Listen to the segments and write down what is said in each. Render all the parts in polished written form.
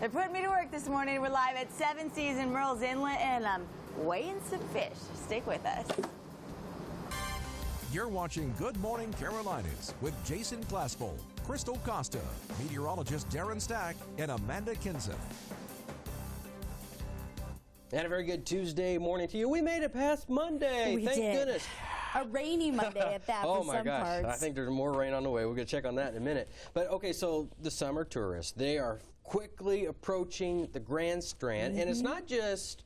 They're putting me to work this morning. We're live at 7 Seas in Murrells Inlet, and I'm weighing some fish. Stick with us. You're watching Good Morning Carolinas with Jason Glasspool, Crystal Costa, meteorologist Darren Stack, and Amanda Kenseth. And a very good Tuesday morning to you. We made it past Monday. We Thank did. goodness. A rainy Monday at that Oh for my some gosh, parts. I think there's more rain on the way. We're going to check on that in a minute. But okay, so the summer tourists, they are quickly approaching the Grand Strand, and it's not just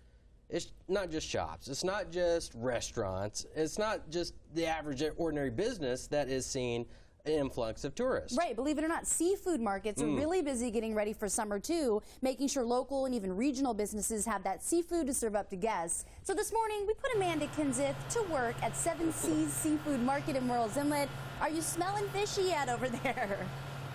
shops. It's not just restaurants. It's not just the average ordinary business that is seeing an influx of tourists. Right, believe it or not, seafood markets are really busy getting ready for summer too, making sure local and even regional businesses have that seafood to serve up to guests. So this morning we put Amanda Kenseth to work at 7 Seas Seafood Market in Murrells Inlet. Are you smelling fishy yet over there?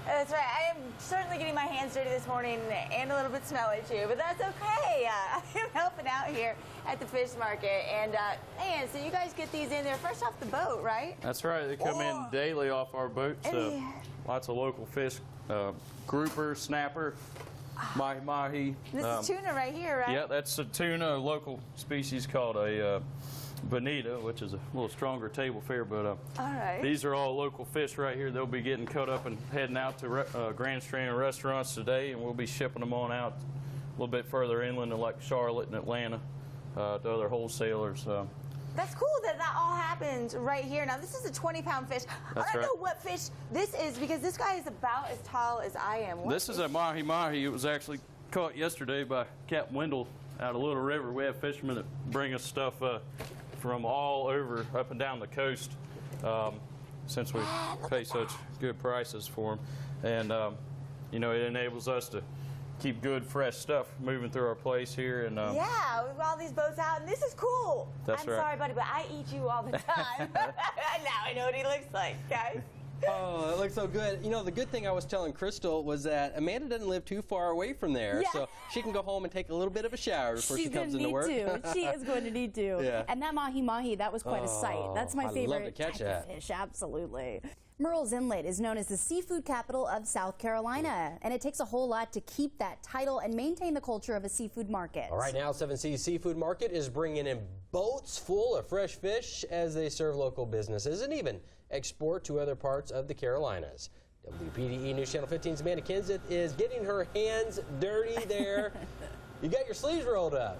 That's right. I am certainly getting my hands dirty this morning and a little bit smelly too, but that's okay. I'm helping out here at the fish market. And man, so you guys get these in there first off the boat, right? That's right. They come in daily off our boats. Lots of local fish, grouper, snapper, mahi-mahi. This is tuna right here, right? Yeah, that's a tuna, a local species called a bonita, which is a little stronger table fare, but all right. These are all local fish right here. They'll be getting cut up and heading out to Grand Strand restaurants today, and we'll be shipping them on out a little bit further inland to like Charlotte and Atlanta to other wholesalers. That's cool that that all happens right here. Now, this is a 20-pound fish. That's I don't right. know what fish this is because this guy is about as tall as I am. What This is a mahi-mahi. It was actually caught yesterday by Captain Wendell out of Little River. We have fishermen that bring us stuff from all over, up and down the coast, since we pay such good prices for them. And, you know, it enables us to keep good, fresh stuff moving through our place here. And yeah, we've got all these boats out, and this is cool. That's I'm right. sorry, buddy, but I eat you all the time. Now I know what he looks like, guys. Oh, it looks so good. You know, the good thing I was telling Crystal was that Amanda doesn't live too far away from there, so she can go home and take a little bit of a shower before she comes into work. She is going to need to. Yeah. And that mahi-mahi, that was quite a sight. That's my favorite love to catch type that. of fish, absolutely. Murrells Inlet is known as the seafood capital of South Carolina, and it takes a whole lot to keep that title and maintain the culture of a seafood market. All right, now 7 Seas Seafood Market is bringing in boats full of fresh fish as they serve local businesses and even export to other parts of the Carolinas. WPDE News Channel 15's Amanda Kenseth is getting her hands dirty there. You got your sleeves rolled up.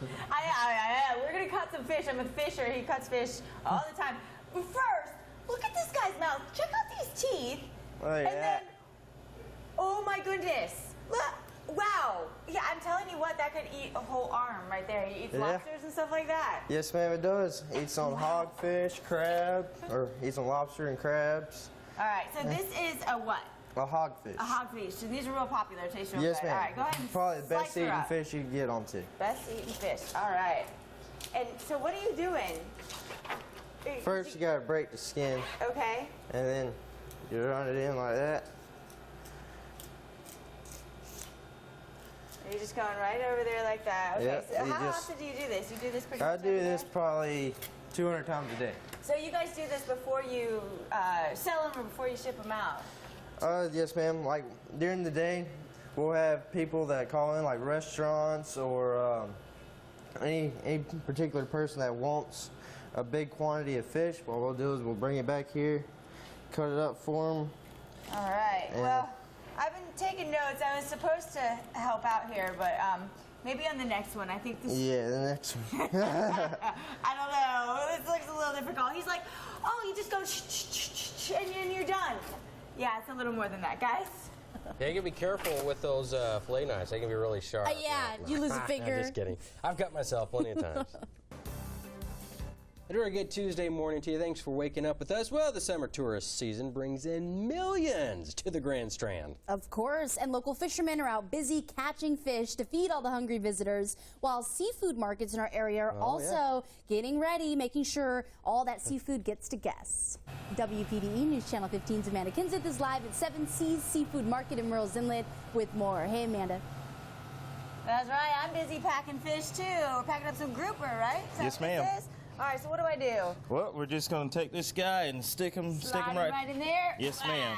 We're going to cut some fish. I'm a fisher. He cuts fish all the time. But first, look at this guy's mouth. Check out these teeth. Oh, yeah. And then, oh my goodness. Look. Wow. Yeah, I'm telling you what, that could eat a whole arm right there. He eats lobsters and stuff like that. Yes, ma'am, it does. Eats on hogfish, crab, or eats on lobster and crabs. All right, so this is a what? A hogfish. A hogfish. So these are real popular. Taste real Yes, good. ma'am. All right, go ahead and probably the best slice her eating up. fish you can get onto. Best eating fish. All right. And so what are you doing? First, you got to break the skin, Okay. and then you run it in like that. You're just going right over there like that. Okay, Yep, so you how just- often do you do this? You do this pretty I much do every this day? probably 200 times a day. So you guys do this before you sell them or before you ship them out? Yes, ma'am. Like during the day, we'll have people that call in, like restaurants or any particular person that wants a big quantity of fish. What we'll do is we'll bring it back here, cut it up for them. All right. Well, I've been taking notes. I was supposed to help out here, but maybe on the next one. I think this. Yeah, the next one. I don't know. This looks a little difficult. He's like, oh, you just go and you're done. Yeah, it's a little more than that, guys. Yeah, you gotta be careful with those fillet knives. They can be really sharp. Yeah, you lose a finger. I'm just kidding. I've cut myself plenty of times. A very good Tuesday morning to you. Thanks for waking up with us. Well, the summer tourist season brings in millions to the Grand Strand. Of course, and local fishermen are out busy catching fish to feed all the hungry visitors, while seafood markets in our area are also getting ready, making sure all that seafood gets to guests. WPDE News Channel 15's Amanda Kenseth is live at 7 Seas Seafood Market in Murrells Inlet with more. Hey, Amanda. That's right. I'm busy packing fish, too. We're packing up some grouper, right? Yes, ma'am. All right, so what do I do? Well, we're just going to take this guy and stick him right in there? Yes, ma'am.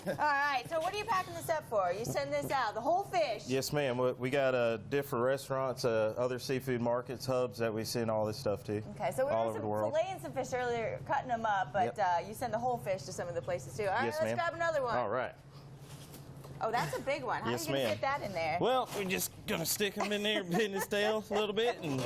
All right, so what are you packing this up for? You send this out, the whole fish? Yes, ma'am. We got different restaurants, other seafood markets, hubs that we send all this stuff to. Okay, so we all were over the world. filleting some fish earlier, cutting them up, but you send the whole fish to some of the places too. All right, Yes, let's ma'am. grab another one. All right. Oh, that's a big one. How Yes, are you going to ma'am. fit that in there? Well, we're just going to stick him in there, bend his tail a little bit, and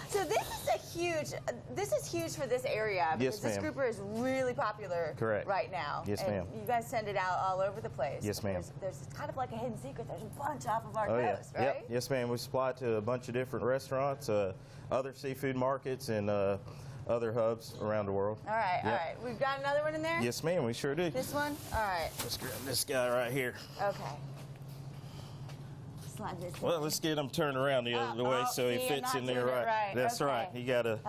So this is huge for this area because Yes, this ma'am. grouper is really popular Correct. right now. Yes, and ma'am. You guys send it out all over the place. Yes, ma'am. There's kind of like a hidden secret. There's a bunch off of our oh yeah, coast, right? yep, yes, ma'am. We supply to a bunch of different restaurants, other seafood markets, and other hubs around the world. All right, all Yep. right. We've got another one in there? Yes, ma'am. We sure do. This one? All right. Let's grab this guy right here. Okay. Slide this in. Well, let's get him turned around the other way so he see, I'm fits not in there doing it right. right. That's Okay. right. You gotta.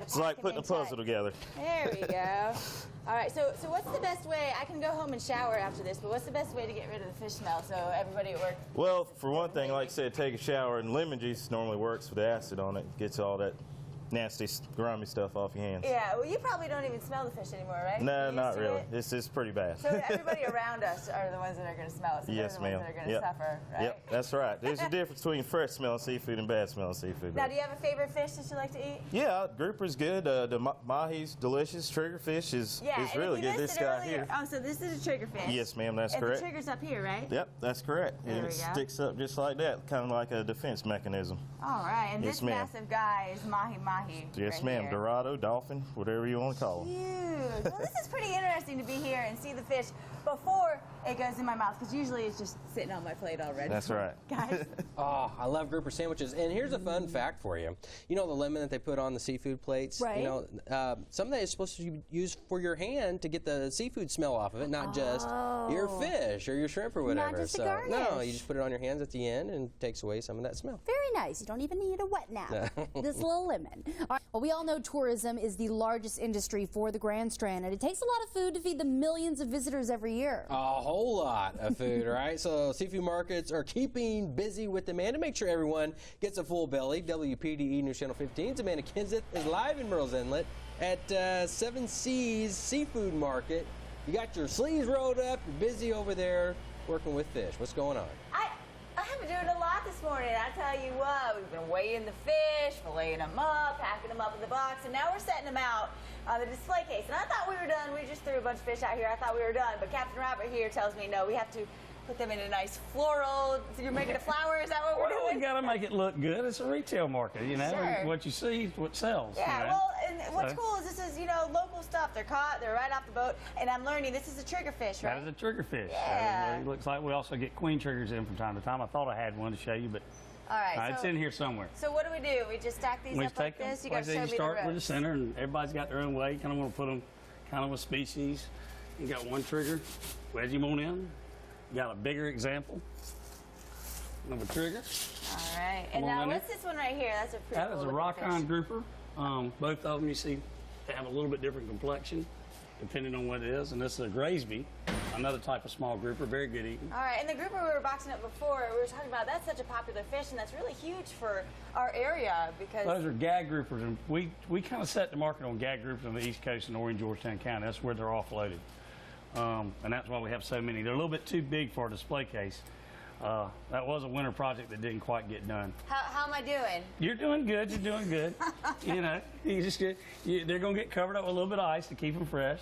It's like pack 'em putting a in puzzle tight. together. There we go. All right, so what's the best way? I can go home and shower after this, but what's the best way to get rid of the fish smell so everybody at work? Well, for one thing, like I said, take a shower, and lemon juice normally works with the acid on it. Gets all that nasty, grimy stuff off your hands. Yeah, well, you probably don't even smell the fish anymore, right? No, You're used not to really. it? It's just pretty bad. So everybody around us are the ones that are going to smell it. So Yes, they're the ma'am. ones that are going to Yep. suffer, right? Yep, that's right. There's a difference between fresh smelling seafood and bad smelling seafood. Now, do you have a favorite fish that you like to eat? Yeah, grouper's good. The mahi's delicious. Triggerfish is Yeah, and really if you good. This listed guy earlier, here. Oh, so this is a triggerfish. Yes, ma'am. That's and correct. the trigger's up here, right? Yep, that's correct. There And we it go. sticks up just like that, kind of like a defense mechanism. All right, and Yes, this ma'am. massive guy is mahi-mahi. Yes, right ma'am. here. Dorado, dolphin, whatever you want to call them. Huge. Well, this is pretty interesting to be here and see the fish before it goes in my mouth, because usually it's just sitting on my plate already. That's right. Guys, Oh, I love grouper sandwiches. And here's a fun fact for you. You know the lemon that they put on the seafood plates? Right. You know, some of that is supposed to be used for your hand to get the seafood smell off of it, not just your fish or your shrimp or whatever. just a so no, garnish. you just put it on your hands at the end and it takes away some of that smell. Very nice. You don't even need a wet nap. This little lemon. All right. Well, we all know tourism is the largest industry for the Grand Strand, and it takes a lot of food to feed the millions of visitors every year. A whole lot of food, right? So seafood markets are keeping busy with demand to make sure everyone gets a full belly. WPDE News Channel 15's Amanda Kenseth is live in Merle's Inlet at Seven Seas Seafood Market. You got your sleeves rolled up. You're busy over there working with fish. What's going on? I've been doing a lot this morning. I tell you what, we've been weighing the fish, filleting them up, packing them up in the box, and now we're setting them out on the display case. And I thought we were done. We just threw a bunch of fish out here. I thought we were done. But Captain Robert here tells me, no, we have to put them in a nice floral. So you're making a flower? Is that what we're Well, doing? we got to make it look good. It's a retail market, you know. Sure. What you see is what sells. Yeah, you know? well, and what's So- cool is this is, you know, local stuff. They're caught, they're right off the boat, and I'm learning this is a triggerfish, right? That is a triggerfish. Yeah. It looks like we also get queen triggers in from time to time. I thought I had one to show you, but All right, it's in here somewhere. So what do? We just stack these We up like take them, this? You like got I to show said, me you start the with the ropes. center, and everybody's got their own way. You kind of want to put them kind of with species. You got one trigger, wedge him on in. You got a bigger example of a trigger. All right, and Come on now in what's this one right here? That's a pretty That cool is a looking rock-on fish. grouper. Both of them, you see, they have a little bit different complexion, depending on what it is. And this is a Graysby, another type of small grouper, very good eating. All right, and the grouper we were boxing up before, we were talking about that's such a popular fish, and that's really huge for our area because. Those are gag groupers, and we kind of set the market on gag groupers on the East Coast and Orange, Georgetown County. That's where they're offloaded. And that's why we have so many. They're a little bit too big for a display case. That was a winter project that didn't quite get done. How am I doing? You're doing good. You're doing good. You know, you just get. They're going to get covered up with a little bit of ice to keep them fresh.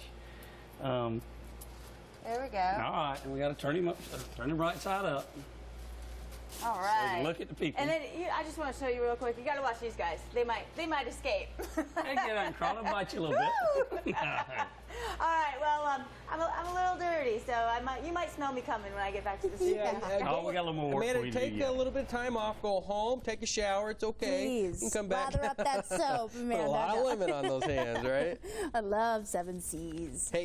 There we go. All right, and we got to turn him up, turn him right side up. All So right. look at the people. And then I just want to show you real quick. You got to watch these guys. They might escape. Hey, get out and crawl and bite you a little bit. All right. Well, I'm a little dirty, so you might smell me coming when I get back to the studio. Oh, we got a little more work Amanda, for you to take do. a little bit of time off, go home, take a shower. It's okay. Please, You can come back. lather up that soap, Put Amanda. a lot of lemon on those hands, right? I love Seven Seas. Hey,